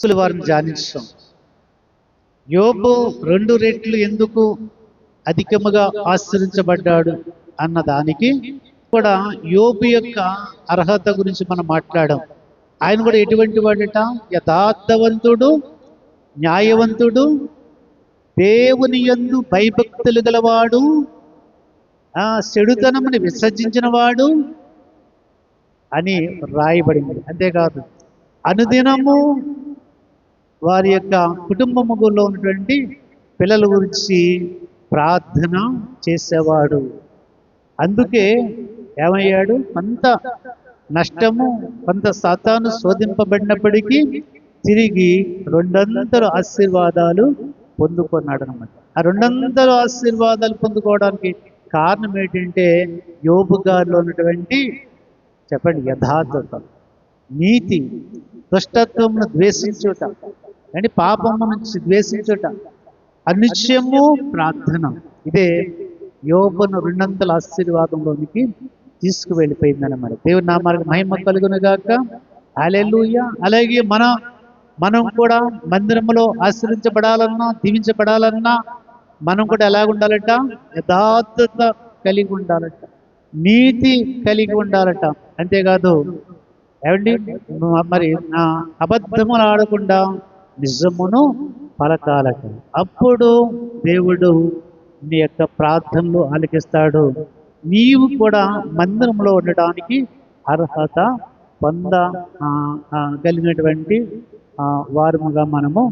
అసలు వారిని ధ్యానించాం. యోబు 2 రెట్లు ఎందుకు అధికముగా ఆశ్రయించబడ్డాడు అన్న దానికి కూడా యోబు యొక్క అర్హత గురించి మనం మాట్లాడాం. ఆయన కూడా ఎటువంటి వాడట? యథార్థవంతుడు, న్యాయవంతుడు, దేవుని యందు భయభక్తులు గలవాడు, చెడుతనముని విసర్జించిన వాడు అని రాయబడింది. అంతేకాదు అనుదినము వారి యొక్క కుటుంబములో ఉన్నటువంటి పిల్లల గురించి ప్రార్థన చేసేవాడు. అందుకే ఏమయ్యాడు? కొంత నష్టము, కొంత సాతాను శోధింపబడినప్పటికీ తిరిగి 200 ఆశీర్వాదాలు పొందుకున్నాడు అనమాట. ఆ 200 ఆశీర్వాదాలు పొందుకోవడానికి కారణం ఏంటంటే యోబు గారిలో ఉన్నటువంటి చెప్పండి యథార్థత, నీతి, దుష్టత్వమును ద్వేషించుట, అంటే పాపము నుంచి ద్వేషించుట, అనిత్యము ప్రార్థన. ఇదే యోబును 200 ఆశీర్వాదంలోనికి తీసుకువెళ్ళిపోయిందన్నమాట. దేవుని నామానికి మహిమ కలుగును గాక. హల్లెలూయా. అలాగే మనం కూడా మందిరంలో ఆశ్రయించబడాలన్నా, దీవించబడాలన్నా మనం కూడా ఎలాగ ఉండాలట? యథార్థత కలిగి ఉండాలట, నీతి కలిగి ఉండాలట. అంతేకాదు ఏమండి, మరి అబద్ధములు ఆడకుండా నిజమును పలకాలట. అప్పుడు దేవుడు నీ యొక్క ప్రార్థనలు ఆలకిస్తాడు. నీవు కూడా మందిరంలో ఉండడానికి అర్హత కలిగినటువంటి వారముగా మనము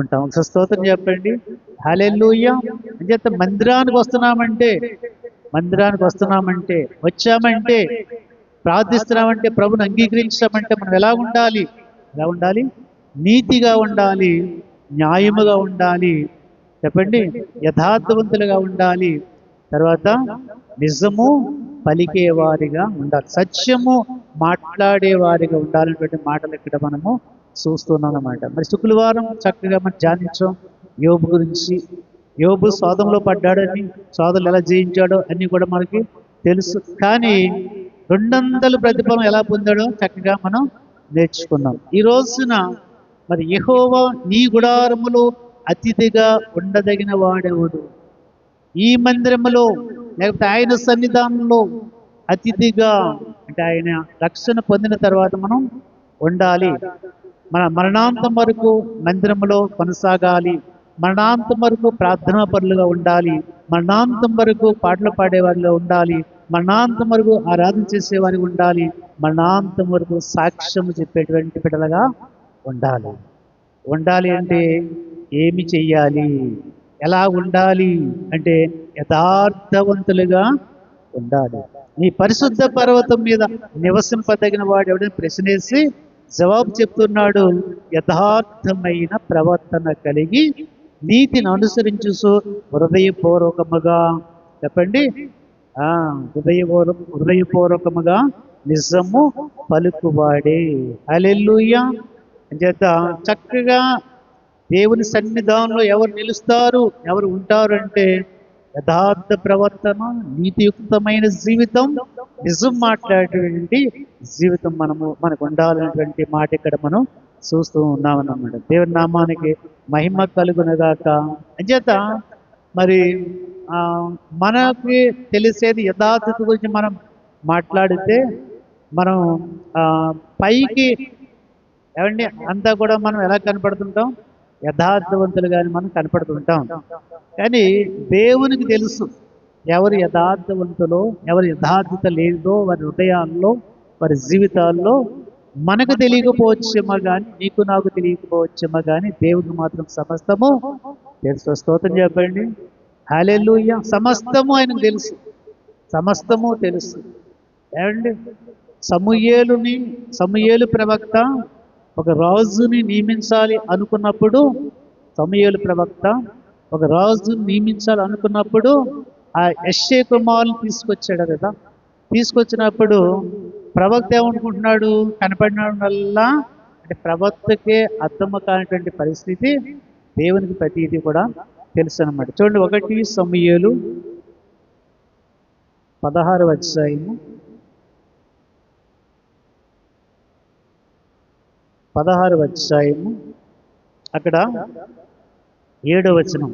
ఉంటాం. స్తోత్రం చెప్పండి. హల్లెలూయా. అంచేత మందిరానికి వచ్చామంటే ప్రార్థిస్తున్నామంటే, ప్రభుని అంగీకరించామంటే మనం ఎలా ఉండాలి? నీతిగా ఉండాలి, న్యాయముగా ఉండాలి, చెప్పండి, యథార్థవంతులుగా ఉండాలి. తర్వాత నిజము పలికేవారిగా ఉండాలి, సత్యము మాట్లాడేవారిగా ఉండాలనేటువంటి మాటలు ఇక్కడ మనము చూస్తున్నాం అన్నమాట. మరి శుక్రవారం చక్కగా మనం ధ్యానించాం యోబు గురించి. యోబు శోధనలో పడ్డాడని, శోధనలు ఎలా జయించాడో అన్నీ కూడా మనకి తెలుసు. కానీ 200 ప్రతిఫలం ఎలా పొందాడో చక్కగా మనం నేర్చుకున్నాం. ఈ రోజున మరి యెహోవా నీ గుడారములో అతిథిగా ఉండదగిన వాడెవడు? ఈ మందిరములో లేకపోతే ఆయన సన్నిధానంలో అతిథిగా, అంటే ఆయన రక్షణ పొందిన తర్వాత మనం ఉండాలి. మన మరణాంతం వరకు మందిరములో కొనసాగాలి, మరణాంతం వరకు ప్రార్థనా పరులుగా ఉండాలి, మరణాంతం వరకు పాటలు పాడేవారిలో ఉండాలి, మరణాంతం వరకు ఆరాధన చేసేవారి ఉండాలి, మరణాంతం వరకు సాక్ష్యము చెప్పేటువంటి బిడ్డలుగా ఉండాలి. అంటే ఏమి చెయ్యాలి? ఎలా ఉండాలి అంటే యథార్థవంతులుగా ఉండాలి. నీ పరిశుద్ధ పర్వతం మీద నివసింపదగిన వాడు ఎవడని ప్రశ్నేసి జవాబు చెప్తున్నాడు. యథార్థమైన ప్రవర్తన కలిగి నీతిని అనుసరించు హృదయపూర్వకముగా, చెప్పండి, హృదయపూర్వకముగా నిజము పలుకువాడే. హల్లెలూయా. అంచేత చక్కగా దేవుని సన్నిధానంలో ఎవరు నిలుస్తారు, ఎవరు ఉంటారు అంటే యథార్థ ప్రవర్తన, నీతియుక్తమైన జీవితం, నిజం మాట్లాడేటువంటి జీవితం మనకు ఉండాలనేటువంటి మాట ఇక్కడ మనం చూస్తూ ఉన్నామన్నమాట. దేవుని నామానికి మహిమ కలుగునగాక. అంచేత మరి మనకి తెలిసేది యథార్థత గురించి మనం మాట్లాడితే మనం పైకి ఏమండి అంతా కూడా మనం ఎలా కనపడుతుంటాం? యథార్థవంతులుగానే మనం కనపడుతుంటాం. కానీ దేవునికి తెలుసు ఎవరు యథార్థవంతులో, ఎవరు యథార్థత లేదో వారి హృదయాల్లో, వారి జీవితాల్లో. మనకు తెలియకపోవచ్చేమో కానీ, నీకు నాకు తెలియకపోవచ్చేమో కానీ దేవుడికి మాత్రం సమస్తము తెలుసు. స్తోత్రం చెప్పండి. హల్లెలూయా. సమస్తము ఆయనకు తెలుసు. ఏమండి, సమూయేలు ప్రవక్త ఒక రాజుని నియమించాలి అనుకున్నప్పుడు, ఆ యెష్షయి కుమారుని తీసుకొచ్చాడు కదా. తీసుకొచ్చినప్పుడు ప్రవక్త ఏమనుకుంటున్నాడు? కనపడినల్లా అంటే ప్రవక్తకే అర్థం కానిటువంటి పరిస్థితి దేవునికి ప్రతిదీ కూడా తెలుసు అన్నమాట. చూడండి, 1 సమూయేలు 16వ అధ్యాయము 16వ అధ్యాయము అక్కడ 7వ వచనం.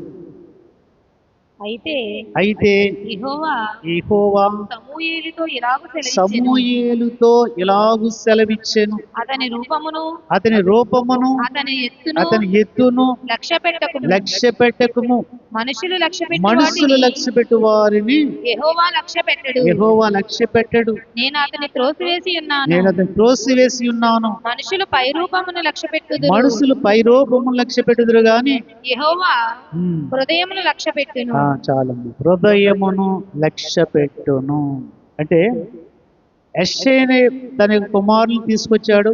అయితే అయితే యెహోవా యెహోవా సమూయేలుతో ఇలాగు సెలవిచ్చెను, సమూయేలుతో ఇలాగు సెలవిచ్చెను, అతని రూపమును అతని రూపమును అతని ఎత్తును అతని ఎత్తును లక్ష్య పెట్టకుము. లక్ష్య పెట్టకము. మనుషులు లక్ష్య పెట్టు మనుషులు వాటిని లక్ష్య పెట్టు వారిని యెహోవా లక్ష్య పెట్టడు. యెహోవా లక్ష్య పెట్టడు. నేను అతని త్రోసివేసి ఉన్నాను. నేను అతని త్రోసివేసి ఉన్నాను. మనుషులు పై రూపమును లక్ష్య పెట్టుదురు, మనుషులు పైరూపమును లక్ష్య పెట్టుదురు గాని యెహోవా హృదయమును లక్ష్య పెట్టును. చాలండి. హృదయమును లక్ష్య పెట్టును అంటే యెషయాని తన కుమారుని తీసుకొచ్చాడు.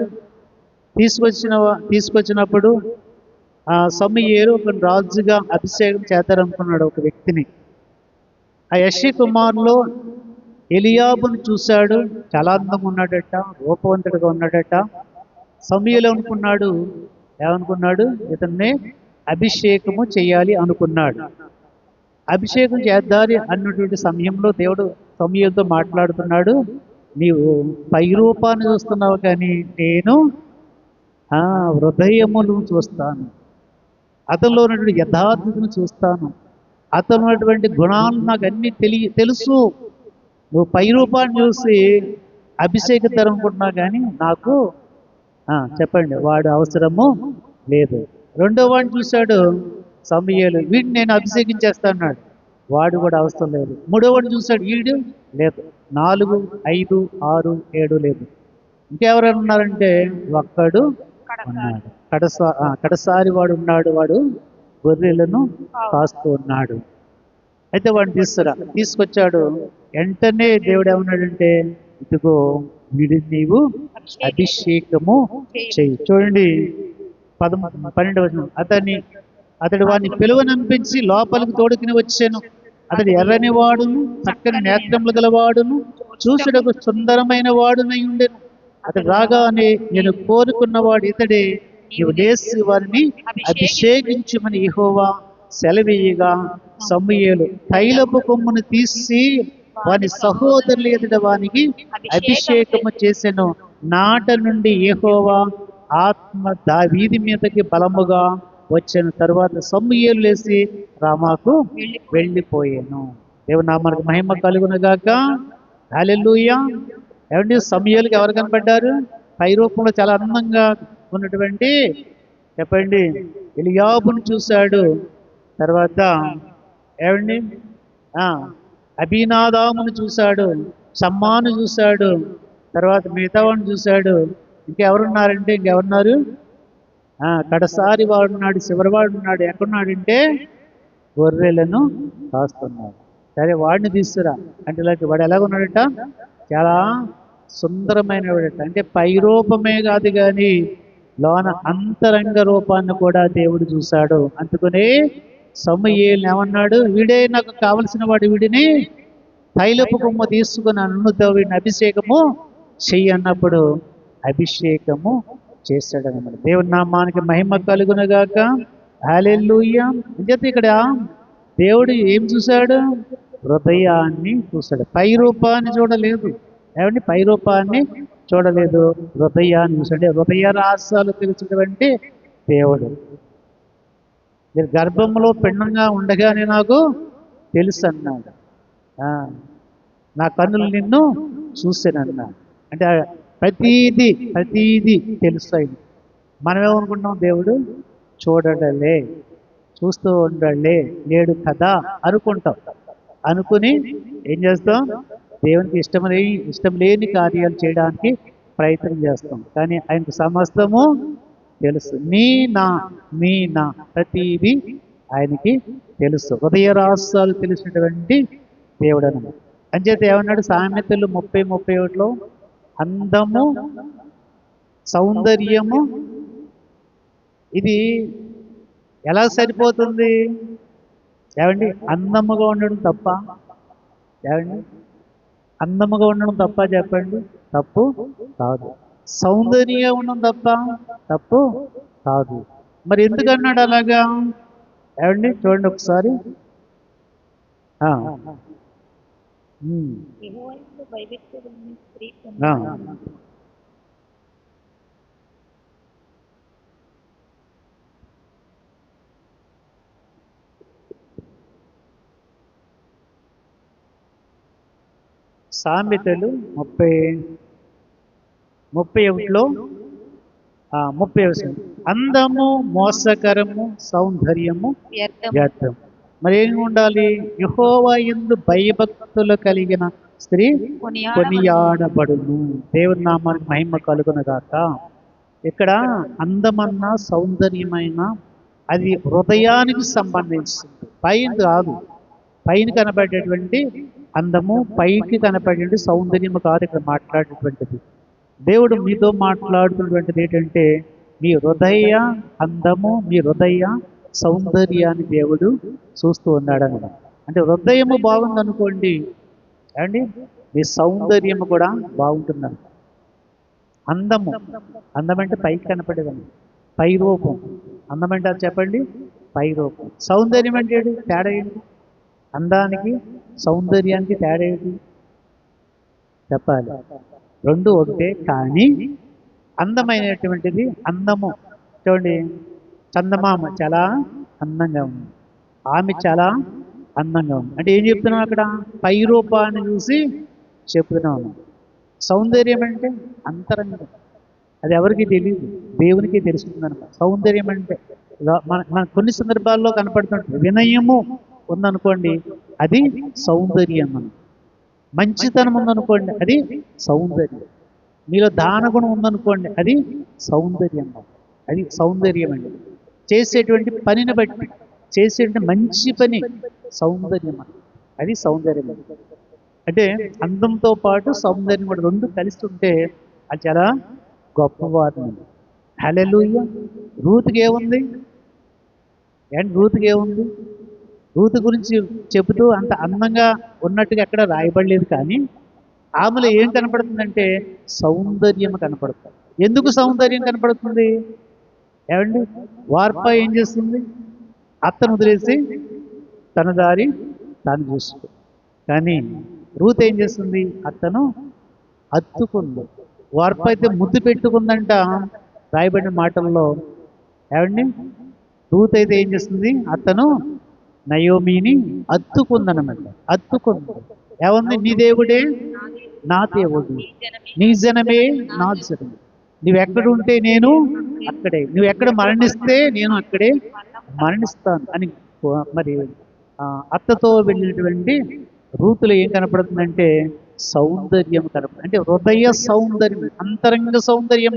తీసుకొచ్చినప్పుడు సమూయేలు ఒక రాజుగా అభిషేకం చేద్దారనుకున్నాడు ఒక వ్యక్తిని. ఆ యెషయా కుమారులో ఎలియాబును చూశాడు. చాలా అందంగా ఉన్నాడట, రూపవంతుడిగా ఉన్నాడట. సమూయేలు ఏమనుకున్నాడు, ఇతన్ని అభిషేకము చేయాలి అనుకున్నాడు. అభిషేకం చేద్దారి అన్నటువంటి సమయంలో దేవుడు సమూయేలుతో మాట్లాడుతున్నాడు, నీవు పై రూపాన్ని చూస్తున్నావు కానీ నేను హృదయమును చూస్తాను, అతనిలో ఉన్నటువంటి యథార్థతను చూస్తాను, అతను ఉన్నటువంటి గుణాలు నాకు అన్ని తెలుసు. నువ్వు పై రూపాన్ని చూసి అభిషేకిద్దాం అనుకుంటున్నావు కానీ నాకు చెప్పండి వాడు అవసరము లేదు. రెండో వాడిని చూశాడు సమూయేలు, వీడిని నేను అభిషేకించేస్తాన్నాడు, వాడు కూడా అవసరం లేదు. మూడో వాడిని చూశాడు, వీడు లేదు. 4, 5, 6, 7 లేదు. ఇంకెవరైనా ఉన్నారంటే ఒక్కడు ఉన్నాడు, కడసారి వాడు ఉన్నాడు, వాడు గొర్రెలను కాస్తూ ఉన్నాడు. అయితే వాడిని తీసుకొచ్చాడు. వెంటనే దేవుడు ఏమన్నాడంటే, ఇదిగో వీడిని నీవు అభిషేకము చెయ్యి. చూడండి 12వ వచనం. అతడు వాడిని పిలువనంపించి లోపలికి తోడుకుని వచ్చాను. అతడు ఎర్రని వాడును, చక్కని నేత్రములు గలవాడును, చూసుటకు సుందరమైన వాడునై ఉండెను. అతడు రాగానే నేను కోరుకున్నవాడు ఇతడే, నీవు లేచి వారిని అభిషేకించుమని యెహోవా సెలవీయగా సమూయేలు తైలపు కొమ్మును తీసి వాని సహోదరుల ఎదుట వానికి అభిషేకము చేసెను. నాట నుండి యెహోవా ఆత్మ దావీదు మీదకి బలముగా వచ్చిన తర్వాత సమూయేలు లేచి రామాకు వెళ్ళిపోయాను. దేవుని నామానికి మహిమ కలుగునుగాక. హల్లెలూయా. ఏమండి, సమూయేలుకి ఎవరు కనపడ్డారు? పై రూపంలో చాలా అందంగా ఉన్నటువంటి చెప్పండి ఎలియాబును చూశాడు. తర్వాత ఏమండి అభినాదామును చూశాడు, షమ్మాను చూశాడు, తర్వాత మిగతావాడిని చూశాడు. ఇంకెవరున్నారంటే ఇంకెవరున్నారు? కడసారి వాడున్నాడు, చివరివాడు ఉన్నాడు. ఎక్కడున్నాడంటే గొర్రెలను కాస్తున్నాడు. సరే వాడిని తీసుకురా అంటే వాడు ఎలాగ ఉన్నాడట, చాలా సుందరమైన వాడట. అంటే పై రూపమే కాదు కానీ లోన అంతరంగ రూపాన్ని కూడా దేవుడు చూశాడు. అందుకనే సమూయేలుని ఏమన్నాడు, వీడే నాకు కావలసిన వాడు, వీడిని తైలపు కొమ్మ తీసుకుని అన్నుతో వీడిని అభిషేకము చెయ్యి అన్నప్పుడు అభిషేకము చేశాడు అన్నమాట. దేవుని నామానికి మహిమ కలుగునుగాక. హల్లెలూయా. అంటే ఇక్కడ దేవుడు ఏం చూశాడు? హృదయాన్ని చూశాడు. పై రూపాన్ని చూడలేదు. ఏమండి, పై రూపాన్ని చూడలేదు, హృదయాన్ని చూశాడు. హృదయ రహస్యాలు తెలిసినటువంటి దేవుడు. మీరు గర్భంలో పిండంగా ఉండగానే నాకు తెలుసు అన్నాడు. నా కన్నులు నిన్ను చూసానన్నాడు. అంటే ప్రతీది తెలుసు అయింది. మనమేమనుకుంటాం, దేవుడు చూడడలే, చూస్తూ ఉండలే, లేడు కదా అనుకుంటాం. అనుకుని ఏం చేస్తాం? దేవునికి ఇష్టం లేని కార్యాలు చేయడానికి ప్రయత్నం చేస్తాం. కానీ ఆయనకు సమస్తము తెలుసు. మీ నా ప్రతిదీ ఆయనకి తెలుసు. హృదయ రహస్యాలు తెలిసినటువంటి దేవుడు అన్నమాట. అంచేత ఏమన్నాడు సామెతలు 30:31లో, అందము సౌందర్యము ఇది ఎలా సరిపోతుంది? ఏమండి, అందముగా ఉండడం తప్ప? ఏమండి, అందముగా ఉండడం తప్ప చెప్పండి? తప్పు కాదు. సౌందర్యంగా ఉండడం తప్పు కాదు. మరి ఎందుకు అన్నాడు అలాగా? ఏమండి చూడండి ఒకసారి. సామెతలు 31లో 30 అందము మోసకరము, సౌందర్యము వ్యర్థం. వ్యర్థం. మరి ఏమి ఉండాలి? యెహోవా యందు భయభక్తులు కలిగిన స్త్రీ కొనియాడబడును. దేవుని నామానికి మహిమ కలుగునుగాక. ఇక్కడ అందమన్నా సౌందర్యమైన అది హృదయానికి సంబంధించింది, పైన కాదు. పైన కనబడేటువంటి అందము, పైకి కనబడేటువంటి సౌందర్యము కాదు ఇక్కడ మాట్లాడేటువంటిది. దేవుడు మీతో మాట్లాడుతున్నటువంటిది ఏంటంటే మీ హృదయ అందము, మీ హృదయ సౌందర్యాన్ని దేవుడు చూస్తూ ఉన్నాడన్నమాట. అంటే హృదయము బాగుందనుకోండి అండి, మీ సౌందర్యము కూడా బాగుంటుందండి. అందము, అందం అంటే పైకి కనపడేదండి, పై రూపం. అందం అంటే అది చెప్పండి, పై రూపం. సౌందర్యం అంటే ఏంటి? తేడా ఏంటి? అందానికి సౌందర్యానికి తేడా ఏంటి చెప్పాలి? రెండు ఒకటే, కానీ అందమైనటువంటిది అందము. చూడండి, చందమామ చాలా అందంగా ఉంది, ఆమె చాలా అందంగా ఉంది. అంటే ఏం చెప్తున్నాం అక్కడ? పై రూపాన్ని చూసి చెప్తున్నాము. సౌందర్యం అంటే అంతరంగం, అది ఎవరికి తెలియదు, దేవునికి తెలుస్తుందన్నమాట. సౌందర్యం అంటే మన కొన్ని సందర్భాల్లో కనపడుతుంటుంది. వినయము ఉందనుకోండి, అది సౌందర్యం. అని మంచితనం ఉందనుకోండి, అది సౌందర్యం. మీలో దానగుణం ఉందనుకోండి, అది సౌందర్యం. అది సౌందర్యం అండి. చేసేటువంటి పనిని బట్టి, చేసేటువంటి మంచి పని సౌందర్యం. అది సౌందర్యం. అంటే అందంతో పాటు సౌందర్యం కూడా రెండు కలిసి ఉంటే అది చాలా గొప్పవాదం. హల్లెలూయా. రూతుకి ఏముంది? రూతుకి ఏముంది? రూతు గురించి చెబుతూ అంత అందంగా ఉన్నట్టుగా ఎక్కడ రాయబడలేదు, కానీ ఆమెలో ఏం కనపడుతుందంటే సౌందర్యం కనపడుతుంది. ఎందుకు సౌందర్యం కనపడుతుంది? ఏమండి, వార్ప ఏం చేస్తుంది? అత్తను వదిలేసి తన దారి తాను చూస్తుంది. కానీ రూత్ ఏం చేస్తుంది? అత్తను అత్తుకుంది. వార్ప అయితే ముద్దు పెట్టుకుందంట రాయబడిన మాటల్లో. ఏమండి, రూత్ అయితే ఏం చేస్తుంది? అత్తను నయోమిని అత్తుకుందనమాట. అత్తుకుంది. ఏముంది? నీ దేవుడే నా దేవుడు, నీ జనమే నా జనం. నువ్వెక్కడుంటే నేను అక్కడే, నువ్వెక్కడ మరణిస్తే నేను అక్కడే మరణిస్తాను అని. మరి అత్తతో వెళ్ళినటువంటి రూతులు ఏం కనపడుతుందంటే సౌందర్యం కనపడుతుంది. అంటే హృదయ సౌందర్యం, అంతరంగ సౌందర్యం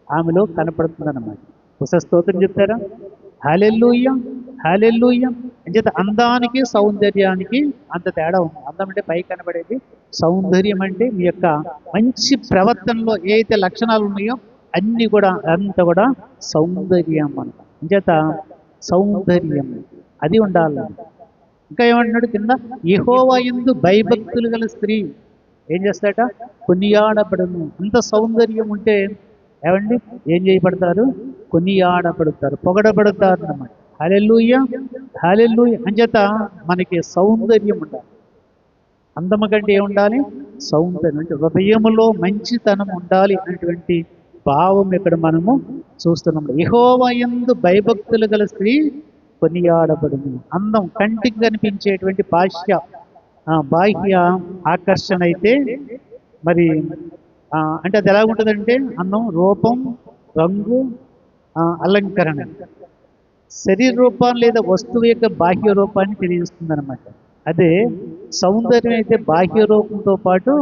ఆమెలో కనపడుతుందన్నమాట. ఒకసారి స్తోత్రం చెప్తారా? హల్లెలూయా, హల్లెలూయా. అంచేత అందానికి సౌందర్యానికి అంత తేడా ఉంది. అందం అంటే పై కనబడేది, సౌందర్యం అంటే మీ యొక్క మంచి ప్రవర్తనలో ఏ అయితే లక్షణాలు ఉన్నాయో అన్నీ కూడా, అంతా కూడా సౌందర్యం అన్నమాట. అంచేత సౌందర్యం అది ఉండాలి. ఇంకా ఏమంటున్నాడు కింద? యెహోవా యందు భయభక్తులు గల స్త్రీ ఏం చేస్తాట? కొనియాడబడును. అంత సౌందర్యం ఉంటే ఏమండి ఏం చేయబడతారు? కొనియాడబడతారు, పొగడబడతారు అన్నమాట. హల్లెలూయా, హల్లెలూయా. అంచేత మనకి సౌందర్యం ఉండాలి. అందము కంటే ఏముండాలి? సౌందర్యం. అంటే హృదయములో మంచితనం ఉండాలి అనేటువంటి భావం ఇక్కడ మనము చూస్తున్నాం. యెహోవా యందు భయభక్తులు గల స్త్రీ కొనియాడబడును. అందం కంటికి కనిపించేటువంటి బాహ్య ఆకర్షణ అయితే మరి అంటే అది ఎలా ఉంటుందంటే అందం రూపం, రంగు, అలంకరణ. శరీర రూపాన్ని లేదా వస్తువు యొక్క బాహ్య రూపాన్ని తెలియజేస్తుంది అనమాట. అదే సౌందర్యం అయితే బాహ్య రూపంతో పాటు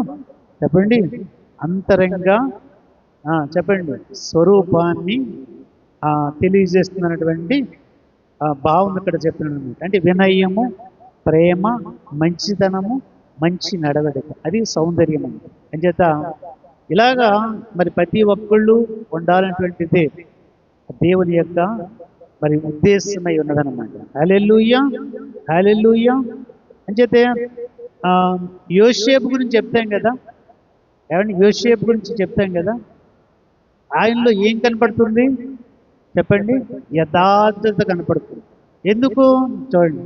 చెప్పండి అంతరంగా చెప్పండి స్వరూపాన్ని తెలియజేస్తున్నటువంటి భావం ఇక్కడ చెప్పినమాట. అంటే వినయము, ప్రేమ, మంచితనము, మంచి నడవడిక, అది సౌందర్యం అంటే. అంచేత ఇలాగా మరి ప్రతి ఒక్కళ్ళు ఉండాలనేటువంటిదే దేవుని యొక్క మరి ఉద్దేశమై ఉన్నదన్నమాట. హల్లెలూయా, హల్లెలూయా. అంచేతే యోసేపు గురించి చెప్తాం కదా, ఏమంటే యోసేపు గురించి చెప్తాం కదా, ఆయనలో ఏం కనపడుతుంది చెప్పండి? యథార్థత కనపడుతుంది. ఎందుకు? చూడండి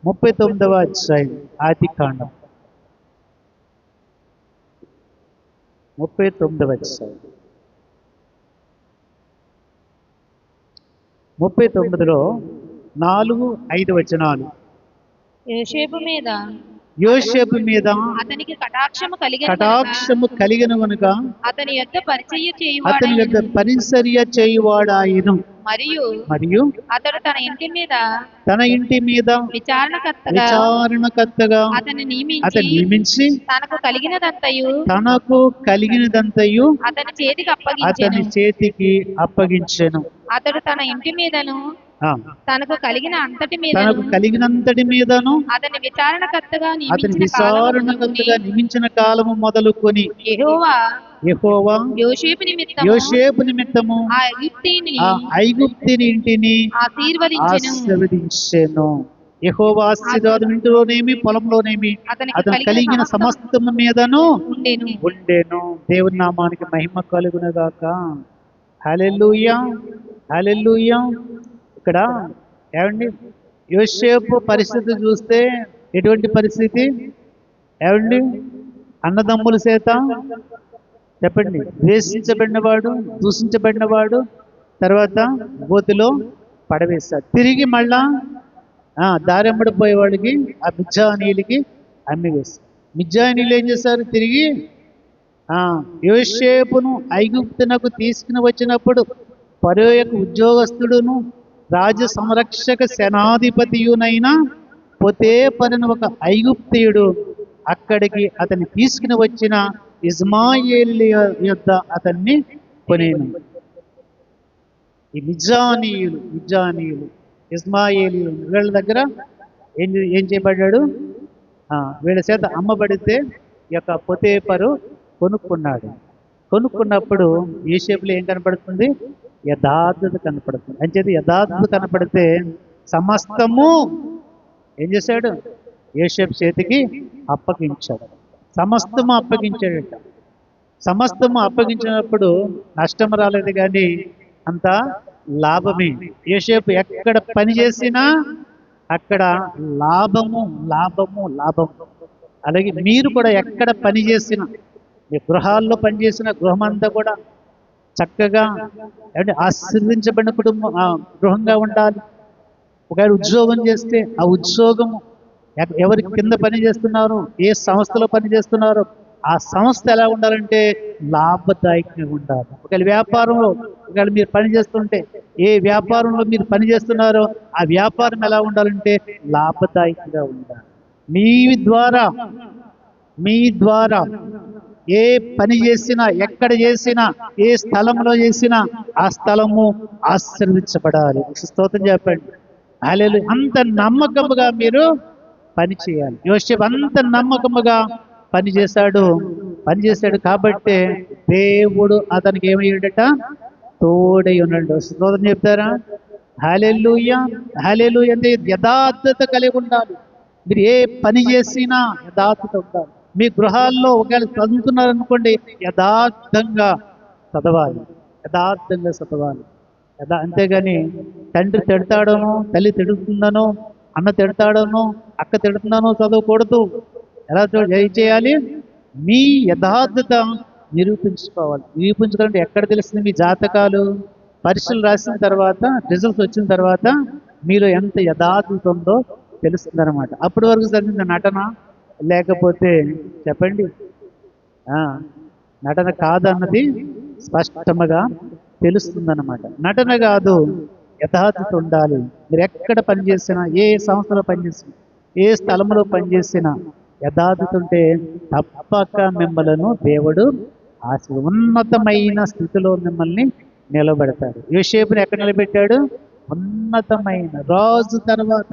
39వ అధ్యాయం ఆదికాండం 39వ అధ్యాయం 39లో 4-5 వచనాలు. యోసేపు మీద యోసేపు మీద అతనికి కటాక్షము కలిగిన కటాక్షము కలిగిన గనుక అతని యొద్ద పరిచర్య అతని యొద్ద చేయువాడాయెను. పరిచర్య చేయువాడాయను. మరియు అతడు తన ఇంటి మీద తన ఇంటి మీద విచారణకర్తగా విచారణకర్తగా అతన్ని అతన్ని నియమించి నియమించి తనకు కలిగినదంతయు అతని చేతికి అతని అప్పగించెను. చేతికి అప్పగించెను. అతడు తన ఇంటి మీదను ఆ, తనకు కలిగిన అంతటి తనకు మీదను కలిగినంతటి మీదను అతని విచారణకర్తగా అతని నియమించిన కాలము విచారణకర్తగా నియమించిన కాలము మొదలుకొని యెహోవా యెహోవా యోసేపు నిమిత్తము యోసేపు నిమిత్తము ఆ ఐగుప్తీయుని ఆ ఐగుప్తిని ఇంటిని ఆశీర్వదించెను. ఆశీర్వదించెను. యెహోవా ఆశీర్వాదం ఇంటిలోనేమి పొలంలోనేమి అతనికి అతను కలిగిన సమస్తము మీదను ఉండెను. ఉండెను. దేవుని నామానికి మహిమ కలుగునుగాక. హల్లెలూయా, హల్లెలూయా. ఇక్కడ ఏమండి యోసేపు పరిస్థితి చూస్తే ఎటువంటి పరిస్థితి ఏమండి? అన్నదమ్ముల చేత చెప్పండి ద్వేషించబడినవాడు, దూషించబడినవాడు, తర్వాత గోతిలో పడవేశాడు. తిరిగి మళ్ళా దారెంబడిపోయేవాడికి ఆ మిజ్జానీయులకి అమ్మివేశారు. మిజ్జానీయులు ఏం చేశారు? తిరిగి యోసేపును ఐగుప్తునకు తీసుకుని వచ్చినప్పుడు ఫరో యొక్క ఉద్యోగస్తుడును రాజ సంరక్షక సేనాధిపతియునైన పోతీఫరను ఒక ఐగుప్తీయుడు అక్కడికి అతన్ని తీసుకుని వచ్చిన ఇజ్మాయేలు యొద్ద అతన్ని కొనేను. ఈ మిజ్జానీయులు ఇజ్మాయేలీయులు వీళ్ళ దగ్గర ఏం చేయబడ్డాడు? వీళ్ళ చేత అమ్మబడితే ఈ యొక్క పోతీఫరు కొనుక్కున్నప్పుడు యోసేపులో ఏం కనపడుతుంది? యథార్థత కనపడుతుంది. అంచేది యథార్థత కనపడితే సమస్తము ఏం చేశాడు? యోసేపు చేతికి అప్పగించాడు. సమస్తము అప్పగించాడట. సమస్తము అప్పగించినప్పుడు నష్టం రాలేదు కానీ అంత లాభమే. యోసేపు ఎక్కడ పని చేసినా అక్కడ లాభము. అలాగే మీరు కూడా ఎక్కడ పని చేసినా, మీ గృహాల్లో పనిచేసిన గృహమంతా కూడా చక్కగా అంటే ఆశీర్వదించబడిన కుటుంబం గృహంగా ఉండాలి. ఒకవేళ ఉద్యోగం చేస్తే ఆ ఉద్యోగము ఎవరి కింద పని చేస్తున్నారో, ఏ సంస్థలో పని చేస్తున్నారో ఆ సంస్థ ఎలా ఉండాలంటే లాభదాయకంగా ఉండాలి. ఒకవేళ వ్యాపారంలో ఒకవేళ మీరు పని చేస్తుంటే ఏ వ్యాపారంలో మీరు పని చేస్తున్నారో ఆ వ్యాపారం ఎలా ఉండాలంటే లాభదాయకంగా ఉండాలి. మీ ద్వారా ఏ పని చేసినా, ఎక్కడ చేసినా, ఏ స్థలంలో చేసినా ఆ స్థలము ఆశీర్వదించబడాలి. స్తోత్రం చెప్పండి. హల్లెలూయా. అంత నమ్మకముగా మీరు పని చేయాలి. యోసేపు అంత నమ్మకముగా పనిచేశాడు కాబట్టి దేవుడు అతనికి ఏమయ్యాడట? తోడై ఉన్నాడు. స్తోత్రం చెప్తారా? హల్లెలూయా, హల్లెలూయా. అంటే యథార్థత కలిగి ఉండాలి. మీరు ఏ పని చేసినా యథార్థత ఉండాలి. మీ గృహాల్లో ఒకవేళ చదువుతున్నారనుకోండి, యథార్థంగా చదవాలి. అంతేగాని తండ్రి తిడతాడనో, తల్లి తిడుతుందనో, అన్న తిడతాడనో, అక్క తిడుతుందనో చదవకూడదు. ఎలా చేయాలి? మీ యథార్థత నిరూపించుకోవాలంటే ఎక్కడ తెలుస్తుంది? మీ జాతకాలు పరీక్షలు రాసిన తర్వాత, రిజల్ట్స్ వచ్చిన తర్వాత మీలో ఎంత యథార్థత ఉందో తెలుస్తుంది అనమాట. అప్పటి వరకు చదివిన నటన లేకపోతే చెప్పండి నటన కాదన్నది స్పష్టంగా తెలుస్తుందన్నమాట. నటన కాదు, యథార్థత ఉండాలి. మీరు ఎక్కడ పనిచేసినా, ఏ సంస్థలో పనిచేసినా, ఏ స్థలంలో పనిచేసినా యథార్థత ఉంటే తప్పక మిమ్మలను దేవుడు ఉన్నతమైన స్థితిలో మిమ్మల్ని నిలబెడతాడు. యోసేపుని ఎక్కడ నిలబెట్టాడు? ఉన్నతమైన రాజు తర్వాత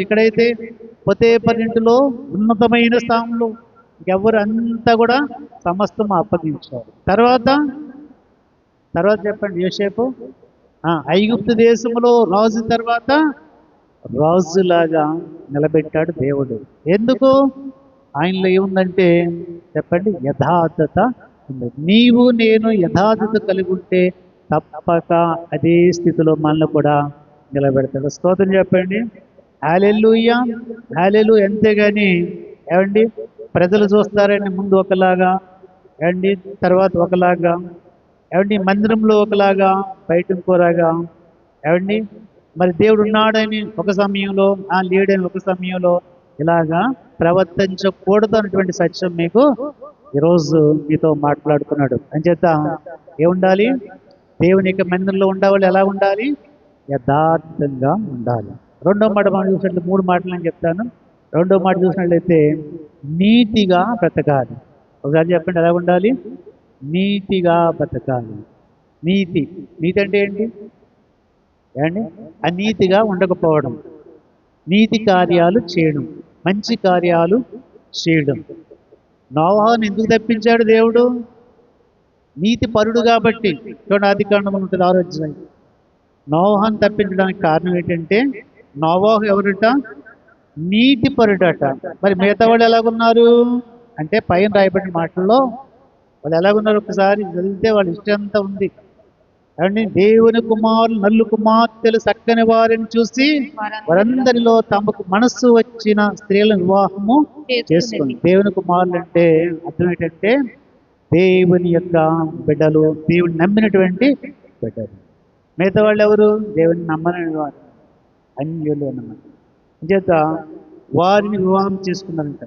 ఎక్కడైతే పోతీఫరు ఇంటిలో ఉన్నతమైన స్థానంలో ఎవరు అంతా కూడా సమస్తం అప్పగించారు. తర్వాత చెప్పండి. యోసేపు ఐగుప్తు దేశంలో రాజు తర్వాత రాజులాగా నిలబెట్టాడు దేవుడు. ఎందుకు? ఆయనలో ఏముందంటే చెప్పండి, యథార్థత ఉంది. నీవు నేను యథార్థత కలిగి ఉంటే తప్పక అదే స్థితిలో మనల్ని కూడా నిలబెడతాడు. స్తోత్రం చెప్పండి. హల్లెలూయా, హల్లెలూయా. అంతేగాని ఏమండి ప్రజలు చూస్తారండి ముందు ఒకలాగా, ఏమండి తర్వాత ఒకలాగా, ఏమండి మందిరంలో ఒకలాగా, బయట ఇంకోలాగా, ఏమండి మరి దేవుడు ఉన్నాడని ఒక సమయంలో, లేడని ఒక సమయంలో, ఇలాగా ప్రవర్తించకూడదు అన్నటువంటి సత్యం మీకు ఈరోజు మీతో మాట్లాడుతున్నాడు. అంచేత ఏముండాలి? దేవుని యొక్క మందిరంలో ఉండేవాళ్ళు ఎలా ఉండాలి? యథార్థంగా ఉండాలి. రెండో మాట మనం చూసినట్లు 3 మాటలు నేను చెప్తాను. రెండో మాట చూసినట్లయితే నీతిగా బ్రతకాలి. ఒకసారి చెప్పండి, ఎలా ఉండాలి? నీతిగా బ్రతకాలి. నీతి అంటే ఏంటి? ఏమండి? అనీతిగా ఉండకపోవడం, నీతి కార్యాలు చేయడం, మంచి కార్యాలు చేయడం. నోవాహును ఎందుకు తప్పించాడు దేవుడు? నీతి పరుడు కాబట్టి. చూడండి, ఆదికాండం ఉంటుంది 6వ అధ్యాయం. నోవాహును తప్పించడానికి కారణం ఏంటంటే నోవాహు ఎవరుట? నీతి పరుడట. మరి మిగతా వాళ్ళు ఎలాగున్నారు అంటే పైన రాయబడిన మాటల్లో వాళ్ళు ఎలాగున్నారు ఒకసారి చదివితే వాళ్ళ ఇష్టం అంతా ఉంది. అండి, దేవుని కుమారులు నల్లు కుమార్తెలు చక్కని వారిని చూసి వారందరిలో తమకు మనస్సు వచ్చిన స్త్రీలను వివాహము చేసుకుంది. దేవుని కుమారులు అంటే అర్థం ఏంటంటే దేవుని యొక్క బిడ్డలు, దేవుని నమ్మినటువంటి బిడ్డలు. మిగతా వాళ్ళు ఎవరు? దేవుని నమ్మని వారు, అన్యులు అన్నమాట. చేత వారిని వివాహం చేసుకున్నారంట.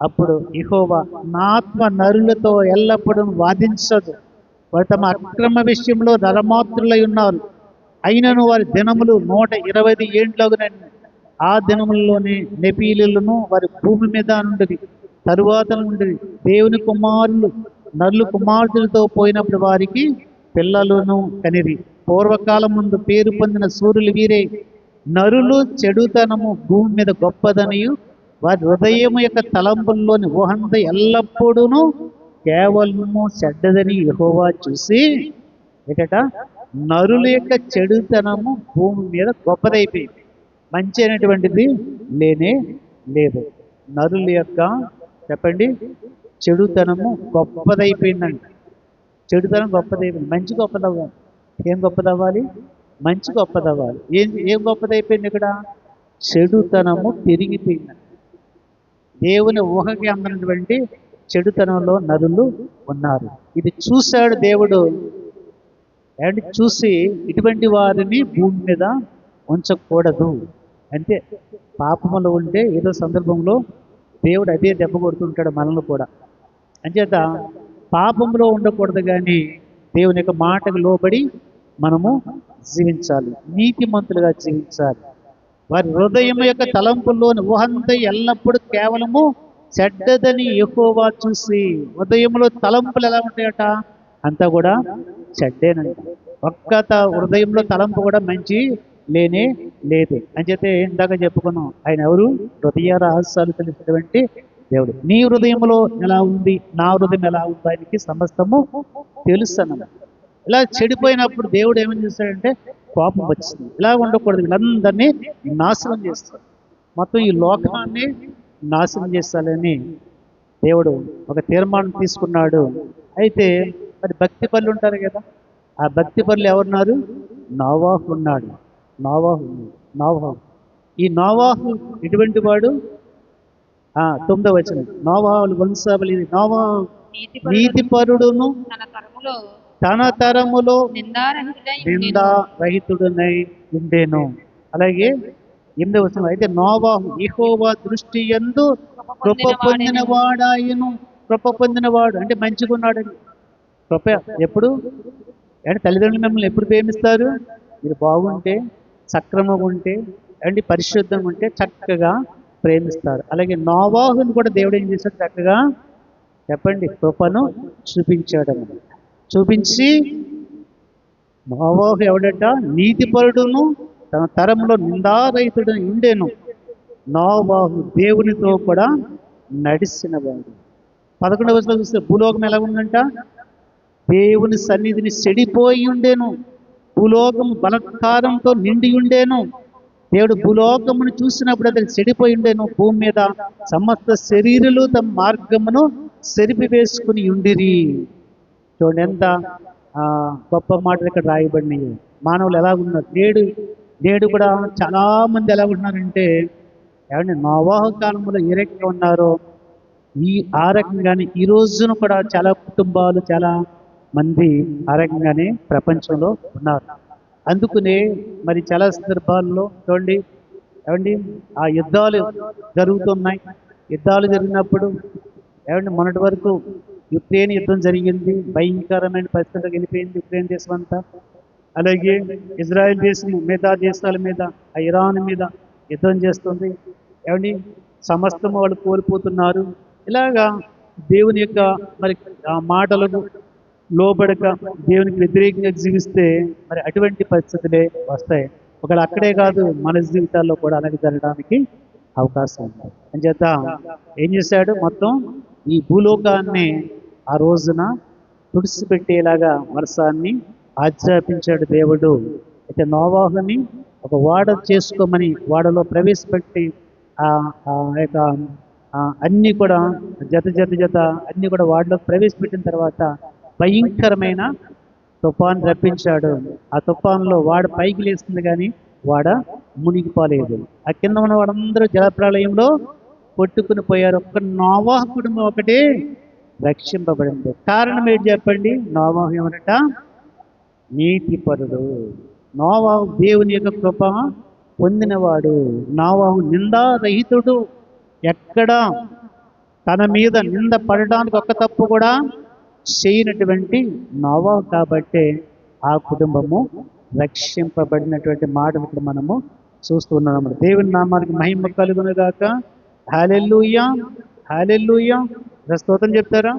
అప్పుడు యెహోవా నా ఆత్మ నరులతో ఎల్లప్పుడూ వాదించదు, వారు తమ అక్రమ విషయంలో నరమాత్రులై ఉన్నారు. అయినను వారి దినములు 120 ఏండ్లగునని. ఆ దినములలోనే నెపీలులను వారి భూమి మీద నుండి తరువాత నుండి దేవుని కుమారులు నరులు కుమార్తెలతో పోయినప్పుడు వారికి పిల్లలను కనిరి. పూర్వకాలం ముందు పేరు పొందిన సూర్యులు వీరే. నరులు చెడుతనము భూమి మీద గొప్పదనియు వారి హృదయము యొక్క తలంపుల్లోని ఊహంత ఎల్లప్పుడూ కేవలము చెడ్డదని యెహోవా చూసి ఏటట నరుల యొక్క చెడుతనము భూమి మీద గొప్పదైపోయింది, మంచి అనేటువంటిది లేనే లేదు. నరుల యొక్క చెప్పండి చెడుతనము గొప్పదైపోయిందంట. చెడుతనం గొప్పదైపోయింది, మంచి గొప్పదవ్వాలి. ఏం గొప్పదవ్వాలి? మంచి గొప్పదవ్వాలి. ఏం గొప్పదైపోయింది ఇక్కడ? చెడుతనము పెరిగిపోయిందంట. దేవుని ఊహకి అందనటువంటి చెడుతనంలో నరులు ఉన్నారు. ఇది చూశాడు దేవుడు. అండ్ చూసి ఇటువంటి వారిని భూమి మీద ఉంచకూడదు. అంటే పాపములో ఉంటే ఏదో సందర్భంలో దేవుడు అదే దెబ్బ కొడుతుంటాడు మనల్ని కూడా. అంచేత పాపంలో ఉండకూడదు, కానీ దేవుని యొక్క మాటకు లోబడి మనము జీవించాలి, నీతిమంతులుగా జీవించాలి. వారి హృదయం యొక్క తలంపుల్లోని ఊహంతా ఎల్లప్పుడూ కేవలము చెడ్డదని యెహోవా చూసి. హృదయంలో తలంపులు ఎలా ఉంటాయట? అంతా కూడా చెడ్డేనంట. హృదయంలో తలంపు కూడా మంచి లేనే లేదు. అని చెప్పి ఇందాక చెప్పుకున్నాం, ఆయన ఎవరు? హృదయ రహస్యాలు తెలిసినటువంటి దేవుడు. నీ హృదయంలో ఎలా ఉంది, నా హృదయం ఎలా ఉంది, ఆయనకి సమస్తము తెలుసు అన్నమాట. ఇలా చెడిపోయినప్పుడు దేవుడు ఏమని చేస్తాడంటే కోపం వచ్చింది. ఇలా ఉండకూడదు, వీళ్ళందరినీ నాశనం చేస్తాడు, మొత్తం ఈ లోకాన్ని నాశనం చేస్తాడని దేవుడు ఒక తీర్మానం తీసుకున్నాడు. అయితే మరి భక్తి పనులు ఉంటారు కదా, ఆ భక్తి పనులు ఎవరున్నారు? నోవాహు ఉన్నాడు. నోవాహు ఈ నోవాహు ఎటువంటి వాడు? 9వ వచనం, నోవాహు వంశావళి. నోవాహు నీతిపరుడును తన తరములో నిందారహితుడనై ఉండేను. అలాగే 8వ వచనం, అయితే నోవాహు యెహోవా దృష్టి యందు కృప పొందిన వాడాయను. కృప పొందినవాడు అంటే మంచిగా ఉన్నాడని. కృప ఎప్పుడు అంటే తల్లిదండ్రులు మిమ్మల్ని ఎప్పుడు ప్రేమిస్తారు? మీరు బాగుంటే, సక్రమంగా ఉంటే, అంటే పరిశుద్ధంగా ఉంటే చక్కగా ప్రేమిస్తారు. అలాగే నోవాహుని కూడా దేవుడు ఏం చేశాడు? చక్కగా చెప్పండి కృపను చూపించాడు. చూపించి నోవాహు ఎవడట? నీతిపరుడును తన తరంలో నిందారహితుడు ఉండేను. నోవాహు దేవునితో కూడా నడిచిన వాడు. 11వ వచనంలో చూస్తే భూలోకం ఎలా ఉందంట? దేవుని సన్నిధిని చెడిపోయి ఉండేను. భూలోకము బలత్కారంతో నిండి ఉండేను. దేవుడు భూలోకమును చూసినప్పుడు అతను చెడిపోయి ఉండేను. భూమి మీద సమస్త శరీరులు తమ మార్గమును సెరిపి వేసుకుని ఉండిరి. చూడండి ఎంత గొప్ప మాటలు ఇక్కడ రాయబడినాయి. మానవులు ఎలా ఉన్నారు నేడు కూడా చాలా మంది ఎలా ఉంటున్నారంటే, ఏమంటే నోవాహు కాలంలో ఏ రకంగా ఉన్నారో ఆ రకంగానే ఈ రోజున కూడా చాలా కుటుంబాలు, చాలా మంది ఆ రకంగానే ప్రపంచంలో ఉన్నారు. అందుకనే మరి చాలా సందర్భాల్లో చూడండి, ఏమండి ఆ యుద్ధాలు జరుగుతున్నాయి. యుద్ధాలు జరిగినప్పుడు ఏమండి మొన్నటి వరకు యుక్రెయిన్ యుద్ధం జరిగింది. భయంకరమైన పరిస్థితులకు వెళ్ళిపోయింది యుక్రెయిన్ దేశం అంతా. అలాగే ఇజ్రాయెల్ దేశం మిగతా దేశాల మీద, ఆ ఇరాన్ మీద యుద్ధం చేస్తుంది. ఏమండి సమస్తం వాళ్ళు కోల్పోతున్నారు. ఇలాగా దేవుని యొక్క మరి ఆ మాటలకు లోబడక దేవునికి వ్యతిరేకంగా జీవిస్తే మరి అటువంటి పరిస్థితులే వస్తాయి. ఒకవేళ అక్కడే కాదు, మన జీవితాల్లో కూడా అలాగే జరగడానికి అవకాశం ఉంది. అంచేత ఏం చేశాడు, మొత్తం ఈ భూలోకాన్ని ఆ రోజున తుడిసిపెట్టేలాగా వర్షాన్ని ఆజ్ఞాపించాడు దేవుడు. అయితే నోవాహుని ఒక వాడ చేసుకోమని వాడలో ప్రవేశపెట్టి ఆ ఆ యొక్క అన్నీ కూడా జత అన్నీ కూడా వాడలో ప్రవేశపెట్టిన తర్వాత భయంకరమైన తుఫాన్ రప్పించాడు. ఆ తుఫాన్లో వాడ పైకి లేస్తుంది కానీ వాడ మునిగిపోలేదు. ఆ కింద ఉన్న వాడందరూ జలప్రళయంలో కొట్టుకుని పోయారు. ఒక్క నోవాహు కుటుంబం ఒకటే రక్షింపబడింది. కారణం ఏంటి చెప్పండి? నోవాహు ఏమనట? నీతిపరుడు. నోవాహు దేవుని యొక్క కృప పొందినవాడు. నోవాహు నిందారహితుడు. ఎక్కడ తన మీద నింద పడడానికి ఒక్క తప్పు కూడా చేయనటువంటి నోవాహు కాబట్టే ఆ కుటుంబము రక్షింపబడినటువంటి మాటలు ఇక్కడ మనము చూస్తున్నాము. దేవుని నామానికి మహిమ కలుగును గాక. హల్లెలూయా, హల్లెలూయా. స్తోత్రం చెప్తారా?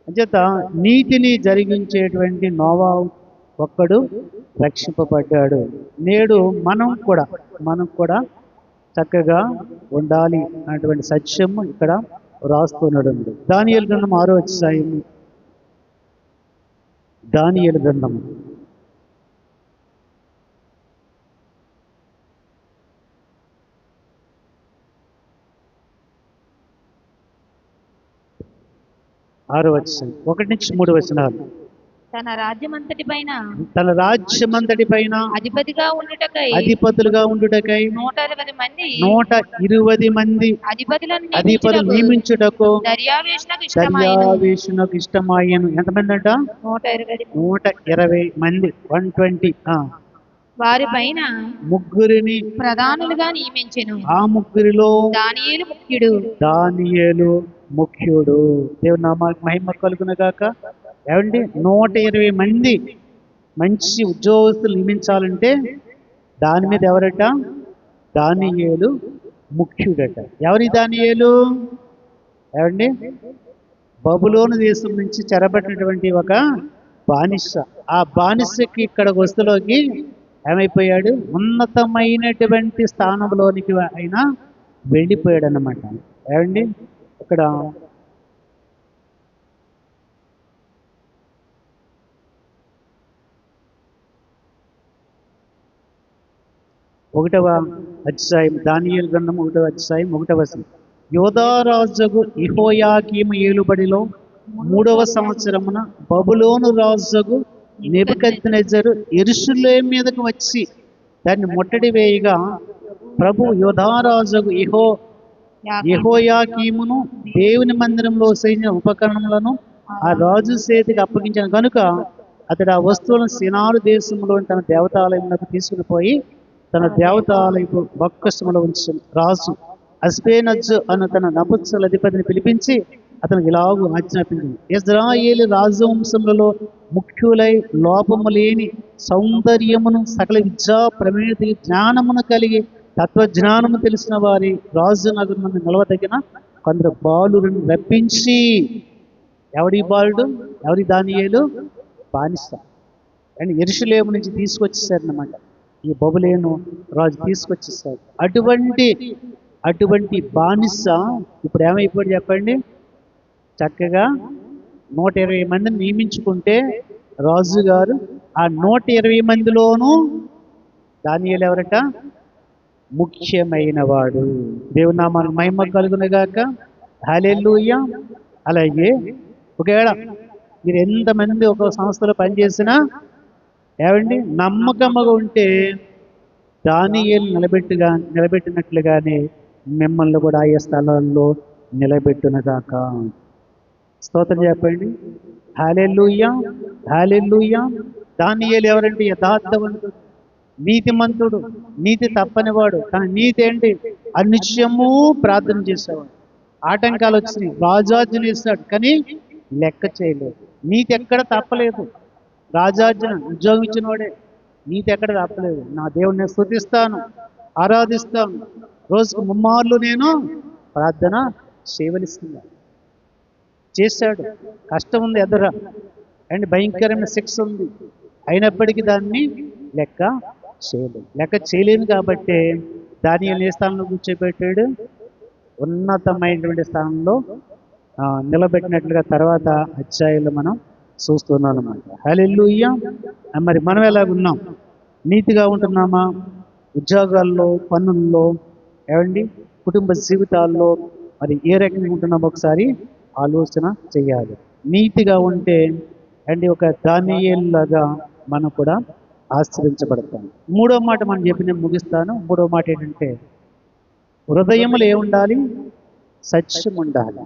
అంచేత నీతిని జరిగించేటువంటి నోవాహు ఒక్కడు రక్షింపబడ్డాడు. నేడు మనం కూడా చక్కగా ఉండాలి అన్నటువంటి సత్యము ఇక్కడ రాస్తున్నాడు. దానియేలు గ్రంథం 6వ అధ్యాయము. దానియేలు గ్రంథము 6వ అధ్యాయం 1-3 వచనాలు. తన రాజ్యమంతటి పైన అధిపతులుగా ఉండుటకై 120 మంది అధిపతులు నియమించుటకు దర్యావేషునకు ఇష్టమాయను. ఎంతమంది అంట? 120 మంది. 120. వారి పైన ముగ్గురిని ప్రధానులుగా నియమించెను. ఆ ముగ్గురిలో దానియేలు ముఖ్యుడు. దేవుని నామానికి మహిమ కలుగును గాక. ఏమండి 120 మంది మంచి ఉద్యోగస్తులు నియమించాలంటే దాని మీద ఎవరట? దానియేలు ముఖ్యుడట. ఎవరి దానియేలు? ఏమండి బబులోను దేశం నుంచి చెరబట్టినటువంటి ఒక బానిస. ఆ బానిసకి ఇక్కడ వస్తులోకి ఏమైపోయాడు? ఉన్నతమైనటువంటి స్థానంలోనికి ఆయన వెళ్ళిపోయాడు అన్నమాట. ఏమండి ఇక్కడ 1వ అధ్యాయం, దానియేలు గ్రంథం 1వ అధ్యాయం 1వ వచనం. యోధారాజుకు యెహోయాకీము ఏలుబడిలో 3వ సంవత్సరమున బబులోను రాజుకు నెబుకద్నెజరు యెరూషలేము మీదకు వచ్చి దాన్ని ముట్టడి వేయగా ప్రభు యోధారాజుకు యెహోయాకీమును దేవుని మందిరంలో సైన్య ఉపకరణములను ఆ రాజు చేతికి అప్పగించిన కనుక అతడు ఆ వస్తువులను సినారు దేశంలోని తన దేవతాలయంలోకి తీసుకుని పోయి తన దేవతాలయపు బొక్కసములో ఉంచిన రాజు అస్పేనజ్జు అన్న తన నపుత్సల అధిపతిని పిలిపించి అతనికి ఇలాగూ ఆజ్ఞాపించింది. ఇజ్రాయేలు రాజవంశములలో ముఖ్యులై లోపము లేని సౌందర్యమును సకల విద్యా ప్రమేతి జ్ఞానమును కలిగి తత్వజ్ఞానము తెలిసిన వారి రాజు నగరం నుండి నిలవదగిన కొందరు బాలులను రప్పించి, ఎవడి బాలుడు? ఎవరి దానియేలు? బానిస. అండ్ యెరూషలేము నుంచి తీసుకొచ్చేసారన్నమాట. ఈ బబులేను రాజు తీసుకొచ్చేసాడు. అటువంటి బానిస ఇప్పుడు ఏమైపోయాడు చెప్పండి? చక్కగా 120 మందిని నియమించుకుంటే రాజుగారు ఆ 120 మందిలోనూ దానియేలు ఎవరట? ముఖ్యమైన వాడు. దేవుని నామానికి మహిమ కలుగునుగాక. హల్లెలూయా. అలాగే ఒకవేళ మీరు ఎంతమంది ఒక సంస్థలో పనిచేసినా ఏమండి నమ్మకముగా ఉంటే దానియేలు నిలబెట్టినట్లుగానే మిమ్మల్ని కూడా ఆయా స్థలాల్లో నిలబెట్టునగాక. స్తోత్రం చెప్పండి. హల్లెలూయా, హల్లెలూయా. దానియేలు ఎవరంటే యథార్థవంతుడు, నీతిమంతుడు, నీతి తప్పనివాడు. తన నీతి ఏంటి? అనిత్యము ప్రార్థన చేసేవాడు. ఆటంకాలు వచ్చినాయి, రాజార్జున ఇస్తాడు కానీ లెక్క చేయలేదు. నీతి ఎక్కడ తప్పలేదు. రాజార్జున ఉద్యోగం ఇచ్చిన వాడే, నీతి ఎక్కడ తప్పలేదు. నా దేవుడిని స్తుతిస్తాను, ఆరాధిస్తాను, రోజుకు ముమ్మార్లు నేను ప్రార్థన చేయవలసిందా. చేశాడు. కష్టం ఉంది ఎదుర అండ్ భయంకరమైన శిక్ష ఉంది, అయినప్పటికీ దాన్ని లెక్క చేయలేదు. లెక్క చేయలేను కాబట్టి దానియేలుని ఏ స్థానంలో కూర్చోబెట్టాడు? ఉన్నతమైనటువంటి స్థానంలో నిలబెట్టినట్లుగా తర్వాత అధ్యాయులు మనం చూస్తున్నాం అన్నమాట. హల్లెలూయా. మరి మనం ఎలాగున్నాం? నీతిగా ఉంటున్నామా? ఉద్యోగాల్లో, పనుల్లో, ఏమండి, కుటుంబ జీవితాల్లో మరి ఏ రకంగా ఉంటున్నామో ఒకసారి ఆలోచన చేయాలి. నీతిగా ఉంటే అండి ఒక దానియేలులాగా మనం కూడా ఆశ్రయించబడతాం. మూడో మాట మనం చెప్పి నేను ముగిస్తాను. మూడో మాట ఏంటంటే హృదయములు ఏముండాలి? సత్యం ఉండాలి,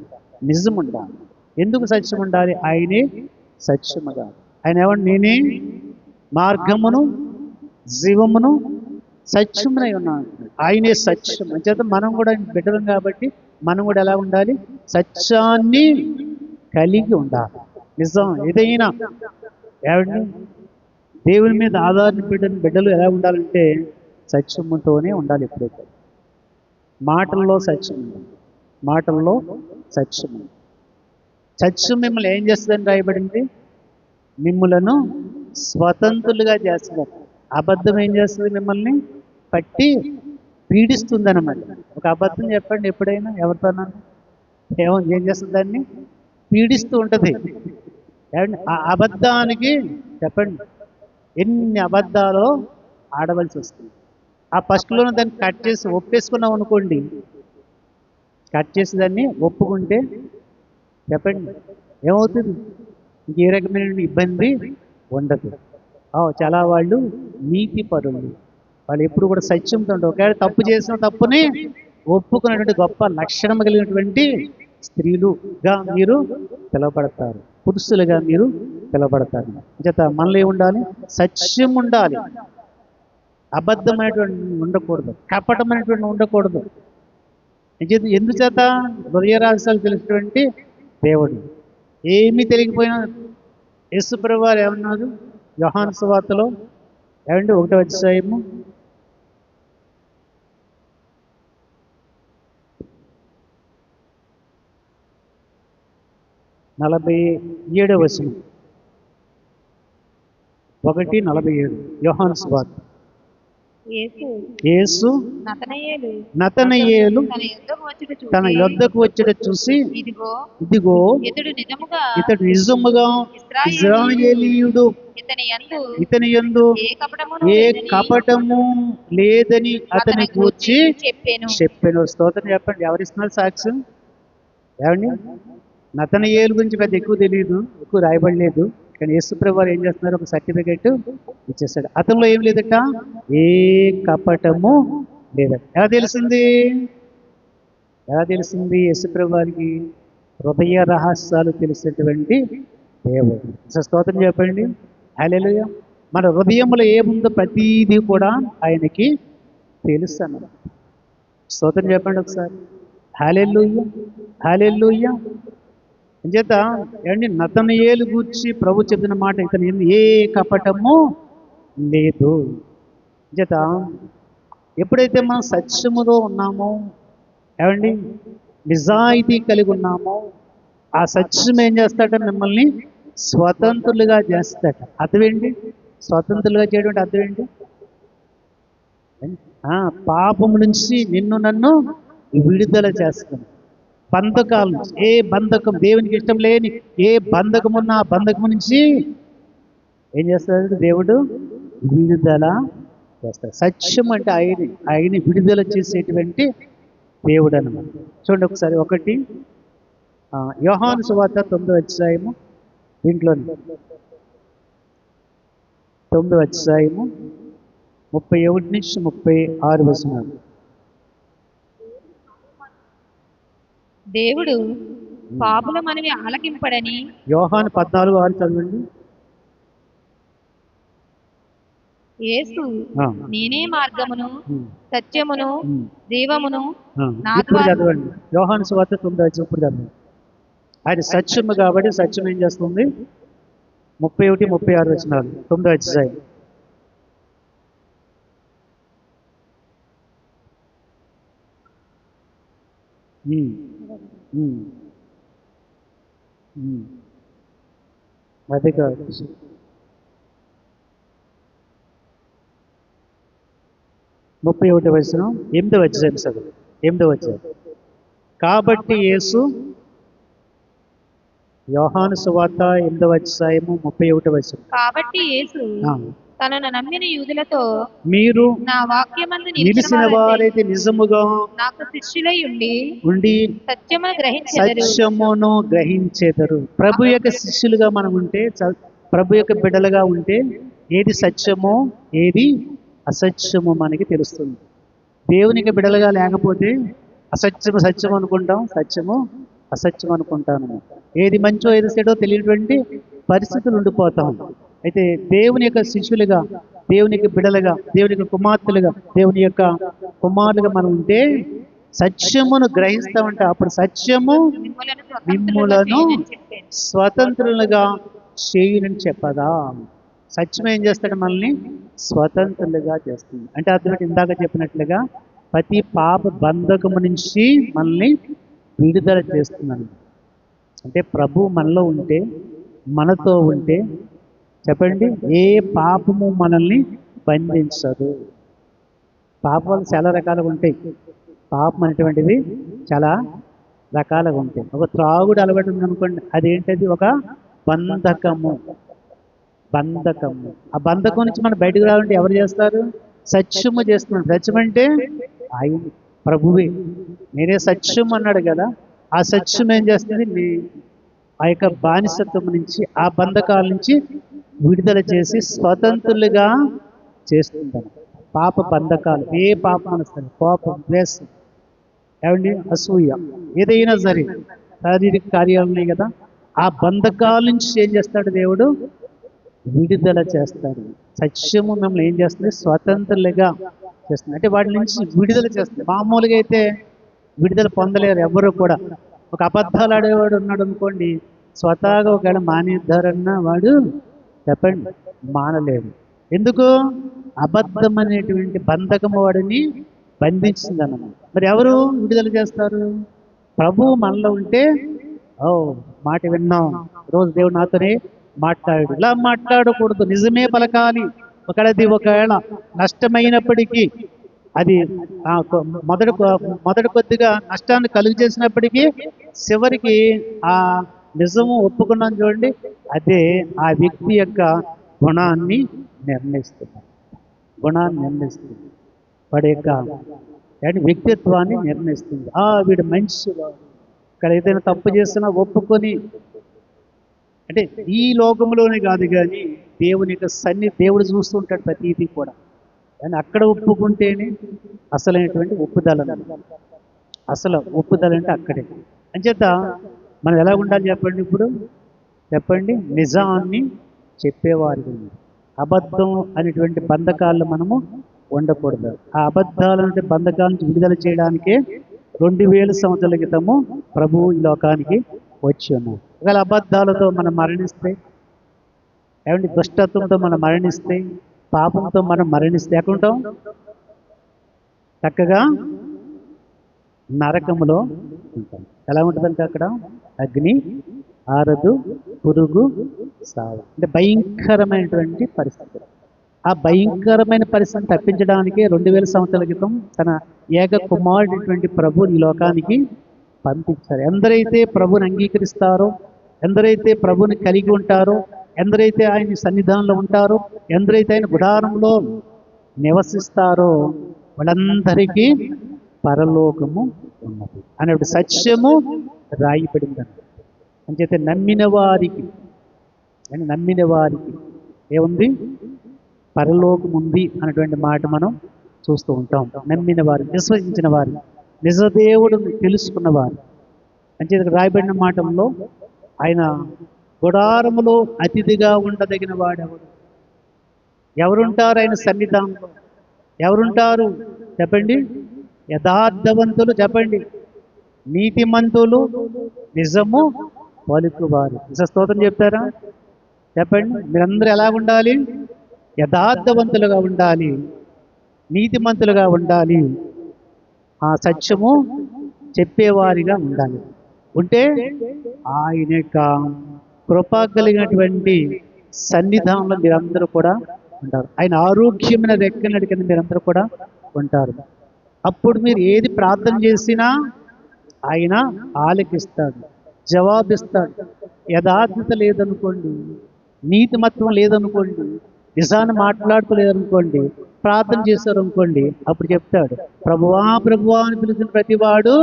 నిజం ఉండాలి. ఎందుకు సత్యం ఉండాలి? ఆయనే సత్యముగా. ఆయన ఏమంటే నేనే మార్గమును జీవమును సత్యమునై ఉన్నాను. ఆయనే సత్యం. అంచేత మనం కూడా బిడ్డలం కాబట్టి మనం కూడా ఎలా ఉండాలి? సత్యాన్ని కలిగి ఉండాలి. నిజం ఏదైనా ఏమండి దేవుని మీద ఆధారపడిన బిడ్డలు ఎలా ఉండాలంటే సత్యముతోనే ఉండాలి. ఎప్పుడైతే మాటల్లో సత్యం ఉండాలి, మాటల్లో సత్యం ఉంది. సత్యం మిమ్మల్ని ఏం చేస్తుందని రాయబడింది? మిమ్మలను స్వతంత్రులుగా చేస్తున్నారు. అబద్ధం ఏం చేస్తుంది? మిమ్మల్ని పట్టి పీడిస్తుంది అన్నమాట. ఒక అబద్ధం చెప్పండి ఎప్పుడైనా ఎవరితోనన్నా, ఏం చేస్తుంది? దాన్ని పీడిస్తూ ఉంటుంది. ఆ అబద్ధానికి చెప్పండి ఎన్ని అబద్ధాలు ఆడవలసి వస్తుంది. ఆ ఫస్ట్లోనే దాన్ని కట్ చేసి ఒప్పేసుకున్నాం అనుకోండి, కట్ చేసి దాన్ని ఒప్పుకుంటే చెప్పండి ఏమవుతుంది? ఇంకే రకమైన ఇబ్బంది ఉండదు. చాలా వాళ్ళు నీతి పరులు, వాళ్ళు ఎప్పుడు కూడా సత్యంతో ఉండవు. ఒకవేళ తప్పు చేసిన తప్పుని ఒప్పుకున్నటువంటి గొప్ప లక్షణం కలిగినటువంటి స్త్రీలుగా మీరు పిలువబడతారు, పురుషులుగా మీరు పిలువబడతారు. చేత మనలో ఏముండాలి? సత్యం ఉండాలి. అబద్ధమైనటువంటి ఉండకూడదు, కపటమైనటువంటి ఉండకూడదు. ఎందుచేత? హృదయ రహస్యాలు తెలిసినటువంటి దేవుడు. ఏమీ తెలియకపోయినా యేసుప్రభువు వారు ఏమన్నారు? యోహాను సువార్తలో ఏమంటే 1వ అధ్యాయము 47వ వచనం. 1:47 యోహాను సువార్త. యేసు నతనయేలు తన యొద్దకు వచ్చుట చూసి ఇదిగో ఇతడు నిజముగా ఇశ్రాయేలీయుడు, ఇతని యందు ఏ కపటము లేదని అతని గూర్చి చెప్పెను. స్తోత్రం చెప్పండి. ఎవరిస్తున్నారు సాక్ష్యం? ఏమండి, నతనయేలు గురించి పెద్ద ఎక్కువ తెలియదు, ఎక్కువ రాయబడలేదు. కానీ యేసుప్రభువు వారు ఏం చేస్తున్నారు? ఒక సర్టిఫికెట్ ఇచ్చేస్తాడు. అతనిలో ఏం లేదట? ఏ కపటము లేదట. ఎలా తెలిసింది? ఎలా తెలిసింది? యేసుప్రభువు వారికి హృదయ రహస్యాలు తెలిసినటువంటి దేవుడు. స్తోత్రం చెప్పండి. హల్లెలూయా. మన హృదయంలో ఏముందో ప్రతీది కూడా ఆయనకి తెలుసు అన్నమాట. స్తోత్రం చెప్పండి ఒకసారి. హల్లెలూయా, హల్లెలూయా. అంచేత ఏమండి, నతనయేలు గూర్చి ప్రభు చెప్పిన మాట, ఇతను ఏ కపటము లేదు. అంచేత ఎప్పుడైతే మనం సత్యములో ఉన్నామో, ఏమండి నిజాయితీ కలిగి ఉన్నామో, ఆ సత్యం ఏం చేస్తాడ? మిమ్మల్ని స్వతంత్రులుగా చేస్తాడ. అర్థమేంటి? స్వతంత్రులుగా చేయడం అర్థం ఏంటి? పాపం నుంచి నిన్ను నన్ను విడుదల చేస్తాను. బంధకాల నుంచి, ఏ బంధకం, దేవునికి ఇష్టం లేని ఏ బంధకం ఉన్నా ఆ బంధకం నుంచి ఏం చేస్తాడు? దేవుడు విడుదల చేస్తాడు. సత్యం అంటే ఆయన్ని విడుదల చేసేటువంటి దేవుడు అన్నమాట. చూడండి ఒకసారి. యోహాను సువార్త 9వ అధ్యాయము, దీంట్లోని 9వ అధ్యాయము 31 నుంచి 36 వచనాలు. దేవుడు పాపుల మనవి ఆలకింపడని. యోహాను 14:6 చదవండి. యేసు ఆ, నేనే మార్గమును ఉమ్, సత్యమును ఉమ్. జీవమును ఆ, నా ఇప్పుడు ద్వారా చదవండి యోహాను సువార్త 9 ఇప్పుడు చదవండి. ఆయన సత్యము కాబట్టి సత్యం ఏం చేస్తుంది? 31, 36 వచనాలు 9వ అధ్యాయం. ఉమ్, ఉమ్, ఉమ్. అదే కాదు 31వ వచనం 8వ అధ్యాయం చదువు 8వ అధ్యాయం. కాబట్టి యేసు యోహాను సువార్త 8వ అధ్యాయము 31వ వచనం. కాబట్టి యేసు ఆ, తనను నమ్మిన యూదులతో మీరు నా వాక్యమందు నిలిచిన నిలిచిన వారైతే నిజముగా నాకు శిష్యులై ఉండి ఉండి సత్యమును గ్రహించెదరు. సత్యమును గ్రహించేదరు. ప్రభు యొక్క శిష్యులుగా మనం ఉంటే, ప్రభు యొక్క బిడ్డలుగా ఉంటే ఏది సత్యమో ఏది అసత్యమో మనకి తెలుస్తుంది. దేవునికి బిడ్డలుగా లేకపోతే అసత్యము సత్యం అనుకుంటాం, సత్యము అసత్యం అనుకుంటాను. ఏది మంచో ఏది చెడో తెలియనటువంటి పరిస్థితులు ఉండిపోతాం. అయితే దేవుని యొక్క శిష్యులుగా, దేవుని యొక్క బిడ్డలుగా, దేవుని యొక్క కుమార్తెలుగా, దేవుని యొక్క కుమారులుగా మనం ఉంటే సత్యమును గ్రహిస్తామంట. అప్పుడు సత్యము మిమ్ములను మిమ్ములను స్వతంత్రులుగా చేయనని చెప్పాను. స్వతంత్రులుగా చేయునని చెప్పదా. సత్యం ఏం చేస్తాడు? మనల్ని స్వతంత్రులుగా చేస్తుంది. అంటే అర్థం ఇందాక చెప్పినట్లుగా ప్రతి పాప బంధకము నుంచి మనల్ని విడుదల చేస్తున్నాను. అంటే ప్రభు మనలో ఉంటే, మనతో ఉంటే చెప్పండి, ఏ పాపము మనల్ని బంధించదు. పాపాలు చాలా రకాలుగా ఉంటాయి. పాపం అనేటువంటిది చాలా రకాలుగా ఉంటాయి. ఒక త్రాగుడు అలవాటు ఉందనుకోండి, అదేంటది? ఒక బంధకము. బంధకము. ఆ బంధకం నుంచి మనం బయటకు రావాలంటే ఎవరు చేస్తారు? సత్యము చేస్తున్నాడు. సత్యం అంటే ఆయన ప్రభువే. నేనే సత్యం అన్నాడు కదా. ఆ సత్యం ఏం చేస్తుంది? ఆ యొక్క బానిసత్వం నుంచి, ఆ బంధకాల నుంచి విడుదల చేసి స్వతంత్రులుగా చేస్తుంటాను. పాప బంధకాలు, ఏ పాపం అనుసరి, కోపం, ద్వేషం, ఏమండి, అసూయ, ఏదైనా సరే శారీరక కార్యాలు ఉన్నాయి కదా, ఆ బంధకాల నుంచి ఏం చేస్తాడు దేవుడు? విడుదల చేస్తాడు. సత్యము మిమ్మల్ని ఏం చేస్తుంది? స్వతంత్రులుగా చేస్తుంది. అంటే వాటి నుంచి విడుదల చేస్తుంది. మామూలుగా అయితే విడుదల పొందలేరు ఎవరు కూడా. ఒక అబద్ధాలు ఆడేవాడు ఉన్నాడు అనుకోండి, స్వతహాగా ఒకవేళ మానేద్దారన్నా వాడు చెప్పండి మానలేడు. ఎందుకు? అబద్ధం అనేటువంటి బంధకము వాడిని బంధించింది అన్నమాట. మరి ఎవరు విడుదల చేస్తారు? ప్రభువు మనలో ఉంటే, ఓ మాట విన్నాం, రోజు దేవుడు నాతోనే మాట్లాడు. ఇలా మాట్లాడకూడదు, నిజమే పలకాలి. ఒకవేళ నష్టమైనప్పటికీ, అది మొదటి కొద్దిగా నష్టాన్ని కలుగు చేసినప్పటికీ చివరికి ఆ నిజము ఒప్పుకున్నాం చూడండి, అదే ఆ వ్యక్తి యొక్క గుణాన్ని నిర్ణయిస్తుంది. గుణాన్ని నిర్ణయిస్తుంది. వాడి యొక్క వ్యక్తిత్వాన్ని నిర్ణయిస్తుంది. వీడు మంచివాడు, ఇక్కడ ఏదైనా తప్పు చేసినా ఒప్పుకొని, అంటే ఈ లోకంలోనే కాదు కానీ దేవుని యొక్క దేవుడు చూస్తుంటాడు ప్రతిదీ కూడా. కానీ అక్కడ ఒప్పుకుంటేనే అసలైనటువంటి ఒప్పుదల. అసలు ఒప్పుదల అంటే అక్కడే. అంచేత మనం ఎలా ఉండాలి చెప్పండి? ఇప్పుడు చెప్పండి, నిజాన్ని చెప్పేవారు. అబద్ధం అనేటువంటి బంధకాల్లో మనము ఉండకూడదు. ఆ అబద్ధాలంటే బంధకాల నుంచి విడుదల చేయడానికే 2000 సంవత్సరాల క్రితము ప్రభువు ఈ లోకానికి వచ్చి ఉన్నాడు. ఒకవేళ అబద్ధాలతో మనం మరణిస్తే, ఏమంటే దుష్టత్వంతో మనం మరణిస్తే, పాపంతో మనం మరణిస్తే ఎక్కడుంటాం? చక్కగా నరకములో ఉంటాం. ఎలా ఉంటుందంటే అక్కడ అగ్ని ఆరదు, పురుగు సావు. అంటే భయంకరమైనటువంటి పరిస్థితి. ఆ భయంకరమైన పరిస్థితిని తప్పించడానికి 2000 సంవత్సరాల క్రితం తన ఏక కుమారుడైనటువంటి ప్రభు ఈ లోకానికి పంపించారు. ఎందరైతే ప్రభుని అంగీకరిస్తారో, ఎందరైతే ప్రభుని కలిగి ఉంటారో, ఎందరైతే ఆయన సన్నిధానంలో ఉంటారో, ఎందరైతే ఆయన గుడారంలో నివసిస్తారో వాళ్ళందరికీ పరలోకము ఉన్నది అనేటువంటి సత్యము రాయబడిందండి. అంచేతే నమ్మిన వారికి ఏముంది? పరలోకం ఉంది అనేటువంటి మాట మనం చూస్తూ ఉంటాం. నమ్మిన వారు, విశ్వసించిన వారు, నిజదేవుడిని తెలుసుకున్నవారు. అంచేత రాయబడిన మాటల్లో ఆయన గుడారములో అతిథిగా ఉండదగిన వాడెవడు? ఎవరుంటారు ఆయన సన్నిధానంలో? ఎవరుంటారు చెప్పండి? యథార్థవంతులు చెప్పండి, నీతిమంతులు, నిజము పలుకువారు. స్తోత్రం చెప్తారా? చెప్పండి. మీరందరూ ఎలా ఉండాలి? యథార్థవంతులుగా ఉండాలి, నీతిమంతులుగా ఉండాలి, ఆ సత్యము చెప్పేవారిగా ఉండాలి. ఉంటే ఆయన యొక్క కృప కలిగినటువంటి సన్నిధానంలో మీరందరూ కూడా ఉంటారు. ఆయన ఆరోగ్యమైన రెక్కల కింద మీరందరూ కూడా ఉంటారు. అప్పుడు మీరు ఏది ప్రార్థన చేసినా ఆయన ఆలకిస్తాడు, జవాబిస్తాడు. యథార్థత లేదనుకోండి, నీతిమత్వం లేదనుకోండి, నిజాన్ని మాట్లాడుకోలేదనుకోండి, ప్రార్థన చేశారు అనుకోండి, అప్పుడు చెప్తాడు, ప్రభువా ప్రభువా అని పిలిచిన ప్రతివాడు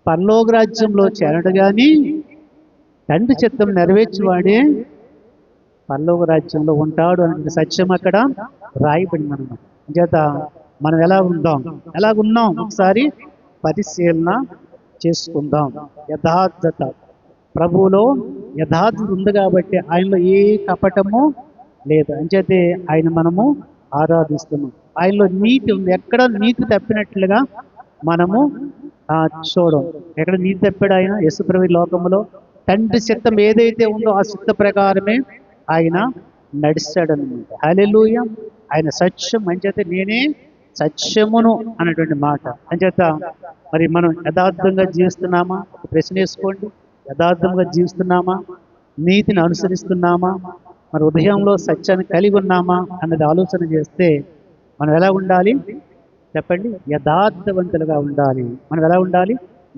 పరలోక రాజ్యంలో చేరడు గాని తండ్రి చిత్తం నెరవేర్చువాడే పరలోక రాజ్యంలో ఉంటాడు అనే సత్యం అక్కడ రాయబడిందన్నమాట. చేత మనం ఎలా ఉన్నాం ఒకసారి పరిశీలన చేసుకుందాం. యథార్థత, ప్రభువులో యథార్థత ఉంది కాబట్టి ఆయనలో ఏ కపటము లేదు. అంచేతే ఆయన మనము ఆరాధిస్తున్నాం. ఆయనలో నీతి ఉంది. ఎక్కడ నీతి తప్పినట్లుగా మనము చూడం. ఎక్కడ నీతి తప్పాడు ఆయన? యేసుప్రభు లోకంలో తండ్రి చిత్తం ఏదైతే ఉందో ఆ చిత్త ప్రకారమే ఆయన నడిచాడనమాట. హల్లెలూయా. ఆయన సత్యం. అంచేత నేనే సత్యమును అన్నటువంటి మాట. అంచేత మరి మనం యథార్థంగా జీవిస్తున్నామా? ప్రశ్న వేసుకోండి. యథార్థంగా జీవిస్తున్నామా? నీతిని అనుసరిస్తున్నామా? మరి ఉదయంలో సత్యాన్ని కలిగి ఉన్నామా అన్నది ఆలోచన చేస్తే మనం ఎలా ఉండాలి చెప్పండి? యథార్థవంతులుగా ఉండాలి. మనం ఎలా ఉండాలి?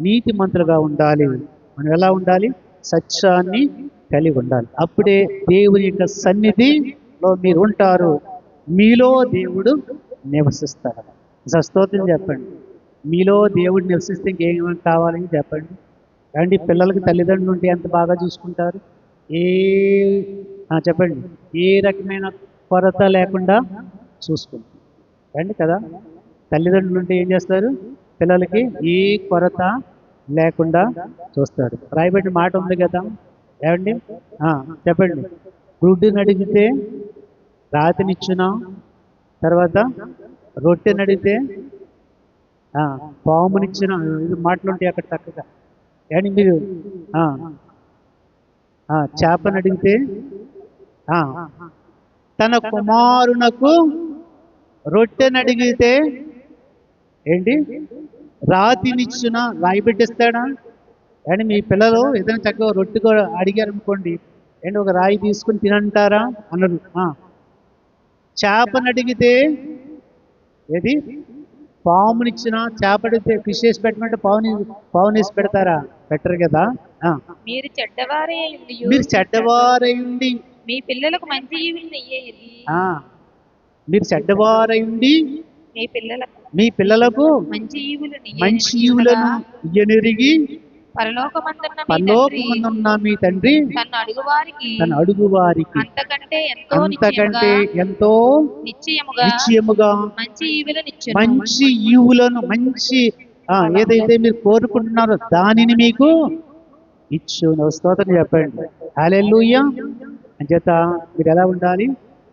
నీతిమంతులుగా ఉండాలి. మనం ఎలా ఉండాలి? సత్యాన్ని కలిగి ఉండాలి. అప్పుడే దేవుని యొక్క సన్నిధిలో మీరు ఉంటారు, మీలో దేవుడు నివసిస్తాడు. స్తోత్రం చెప్పండి. మీలో దేవుడు నివసిస్తే ఇంకేమేమి కావాలని చెప్పండి. అండి, పిల్లలకి తల్లిదండ్రులు ఉంటే ఎంత బాగా చూసుకుంటారు? చెప్పండి. ఏ రకమైన కొరత లేకుండా చూసుకుంటారు అండి కదా. తల్లిదండ్రులు ఉంటే ఏం చేస్తారు? పిల్లలకి ఏ కొరత లేకుండా చూస్తాడు. రాయబడిన మాట ఉంది కదా. ఏమండి చెప్పండి. గుడ్డుని అడిగితే రాతినిచ్చునా, తర్వాత రొట్టెని అడిగితే పామునిచ్చిన, ఇది మాటలు ఉంటాయి అక్కడ చక్కగా. ఏమండి మీరు చేపని అడిగితే తన కుమారునకు రొట్టెని అడిగితే ఏంటి రాతినిచ్చున రాయి పెట్టిస్తాడా? అండ్ మీ పిల్లలు ఏదైనా చక్కగా రొట్టె కూడా అడిగారు అనుకోండి, ఏంటి ఒక రాయి తీసుకుని తినంటారా అన్నారు. చేపని అడిగితే ఏది పామునిచ్చిన, చేప అడిగితే ఫిష్ వేసి పెట్టమంటే పావుని వేసి పెడతారా? పెట్టరు కదా. మీరు చెడ్డవారై ఉండి మీ పిల్లలకు మంచి ఈవులను ఇయ్యేది. మీరు చెడ్డవారై ఉండి మీ పిల్లలకు మంచి ఈవులను ఇయ్యనెరిగి పరలోకమందున్న మీ తండ్రి తన అడుగువారికి అంతకంటే ఎంతో నిశ్చయముగా మంచి ఈవులను, మంచి ఏదైతే మీరు కోరుకుంటున్నారో దానిని మీకు ఇచ్చును. స్తోత్రం చెప్పండి. హల్లెలూయా. అంచేత మీరు ఎలా ఉండాలి?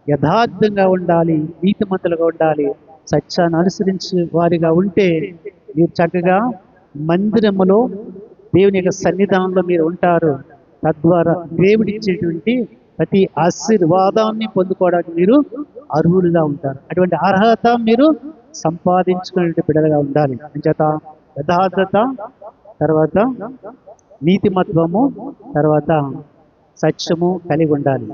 యథార్థంగా ఉండాలి, నీతిమంతులుగా ఉండాలి, సత్యాన్ని అనుసరించే వారిగా ఉంటే మీరు చక్కగా మందిరములో దేవుని యొక్క సన్నిధానంలో మీరు ఉంటారు. తద్వారా దేవుడిచ్చేటువంటి ప్రతి ఆశీర్వాదాన్ని పొందుకోవడానికి మీరు అర్హులుగా ఉంటారు. అటువంటి అర్హత మీరు సంపాదించుకునే బిడ్డలుగా ఉండాలి. అంచేత యథార్థత, తర్వాత నీతిమత్వము, తర్వాత సత్యము కలిగి ఉండాలి.